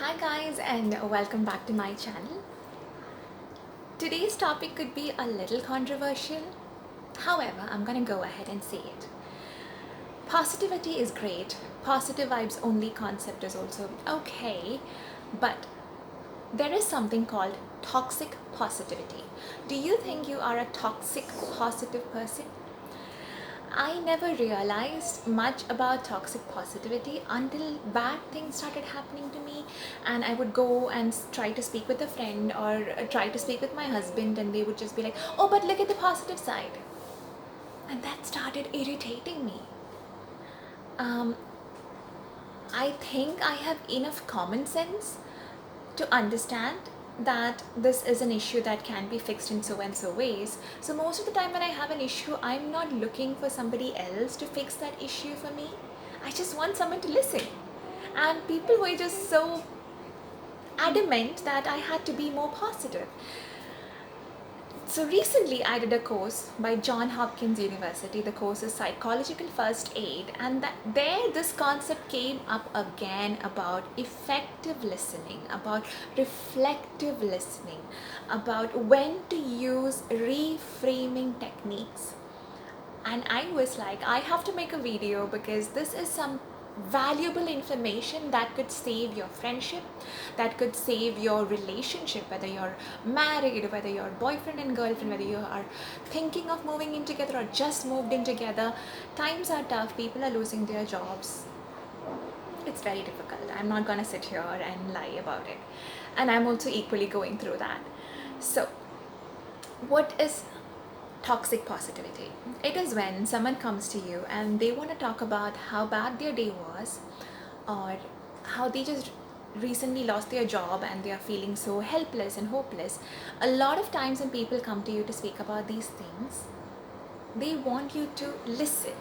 Hi guys, and welcome back to my channel. Today's topic could be a little controversial. However, I'm gonna go ahead and say it. Positivity is great. Positive vibes only concept is also okay, but there is something called toxic positivity. Do you think you are a toxic positive person? I never realized much about toxic positivity until bad things started happening to me, and I would go and try to speak with a friend or try to speak with my husband, and they would just be like, "Oh, but look at the positive side," and that started irritating me. Um, I think I have enough common sense to understand that this is an issue that can be fixed in so and so ways. So most of the time when I have an issue, I'm not looking for somebody else to fix that issue for me. I just want someone to listen. And people were just so adamant that I had to be more positive. So recently I did a course by Johns Hopkins University. The course is Psychological First Aid, and there this concept came up again about effective listening, about reflective listening, about when to use reframing techniques. And I was like, I have to make a video because this is some valuable information that could save your friendship, that could save your relationship, whether you're married, whether you're boyfriend and girlfriend, whether you are thinking of moving in together or just moved in together. Times are tough, people are losing their jobs. It's very difficult. I'm not gonna sit here and lie about it, and I'm also equally going through that. So what is toxic positivity? It is when someone comes to you and they want to talk about how bad their day was, or how they just recently lost their job and they are feeling so helpless and hopeless. A lot of times when people come to you to speak about these things, they want you to listen,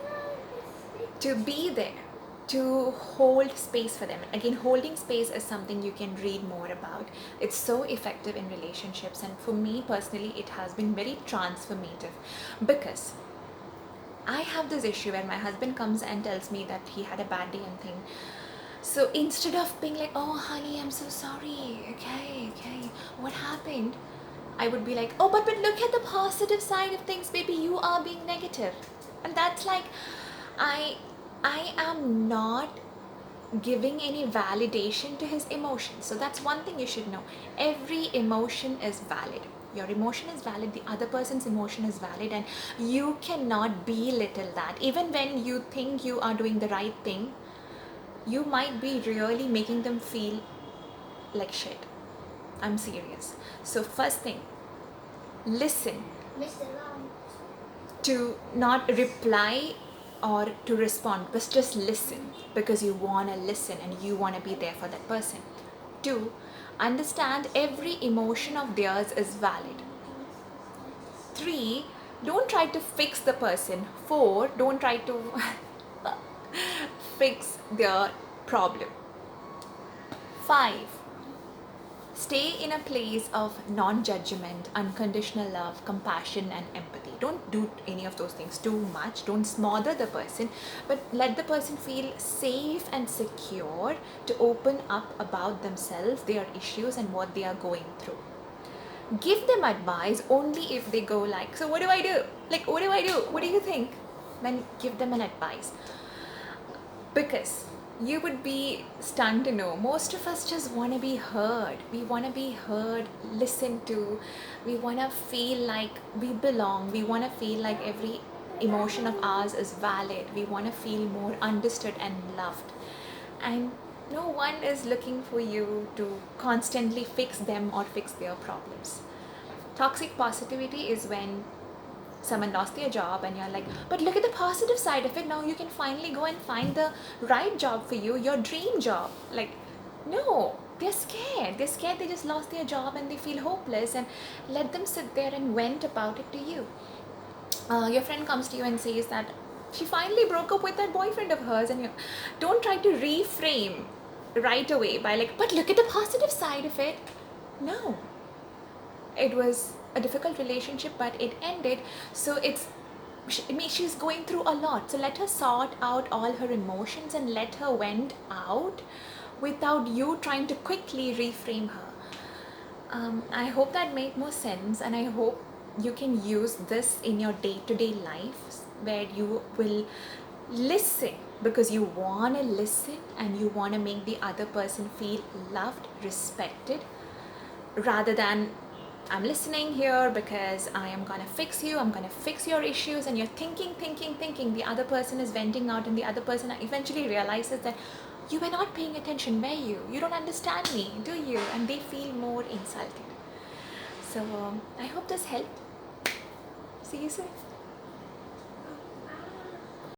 to be there, to hold space for them. Again, holding space is something you can read more about. It's so effective in relationships, and for me personally, it has been very transformative because I have this issue where my husband comes and tells me that he had a bad day and thing. So instead of being like, "Oh, honey, I'm so sorry. Okay, what happened?" I would be like, "Oh, but look at the positive side of things, baby. You are being negative," and that's like, I I am not giving any validation to his emotions. So that's one thing you should know. Every emotion is valid. Your emotion is valid, the other person's emotion is valid, and you cannot belittle that. Even when you think you are doing the right thing, you might be really making them feel like shit. I'm serious. So, first thing, listen. To not reply or to respond, but just listen because you want to listen and you want to be there for that person. 2, understand every emotion of theirs is valid. 3, don't try to fix the person. 4, don't try to fix their problem. 5, stay in a place of non-judgment, unconditional love, compassion and empathy. Don't do any of those things too much. Don't smother the person, but let the person feel safe and secure to open up about themselves, their issues and what they are going through. Give them advice only if they go like, "So what do I do? Like, what do I do? What do you think?" Then give them an advice. Because you would be stunned to know most of us just want to be heard. We want to be heard, listened to. We want to feel like we belong. We want to feel like every emotion of ours is valid. We want to feel more understood and loved. And no one is looking for you to constantly fix them or fix their problems. Toxic positivity is when someone lost their job and you're like, "But look at the positive side of it. Now you can finally go and find the right job for you, your dream job." Like, no, they're scared. They're scared they just lost their job and they feel hopeless, and let them sit there and vent about it to you. Your friend comes to you and says that she finally broke up with that boyfriend of hers, and you don't try to reframe right away by like, "But look at the positive side of it." No, it was a difficult relationship, but it ended. So she's going through a lot, so let her sort out all her emotions and let her vent out without you trying to quickly reframe her. I hope that made more sense, and I hope you can use this in your day-to-day life, where you will listen because you want to listen and you want to make the other person feel loved, respected, rather than I'm listening here because I am gonna fix you, I'm gonna fix your issues, and you're thinking, the other person is venting out, and the other person eventually realizes that you were not paying attention, were you? You don't understand me, do you? And they feel more insulted. So I hope this helped. See you soon.